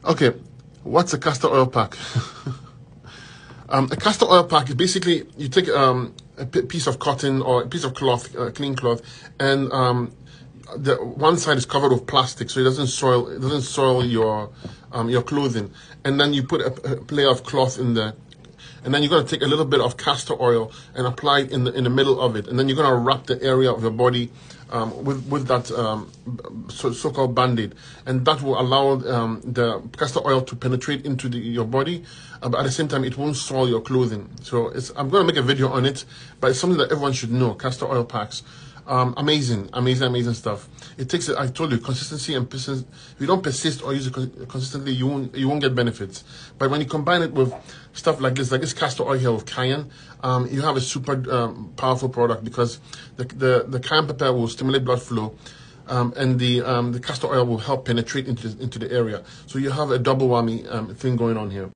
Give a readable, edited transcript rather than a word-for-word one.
Okay, what's a castor oil pack? A castor oil pack is basically you take piece of cotton or a piece of cloth, clean cloth, and the one side is covered with plastic so it doesn't soil your clothing, and then you put a layer of cloth in there, and then you're going to take a little bit of castor oil and apply it in the middle of it, and then you're going to wrap the area of your body with that so-called band-aid, and that will allow the castor oil to penetrate into your body, but at the same time it won't soil your clothing. So I'm going to make a video on it, but it's something that everyone should know. Castor oil packs, amazing stuff. It takes, I told you, consistency and persistence. If you don't persist or use it consistently, you won't get benefits. But when you combine it with stuff like this castor oil here with cayenne, you have a super powerful product, because the cayenne pepper will stimulate blood flow, and the castor oil will help penetrate into the area. So you have a double whammy thing going on here.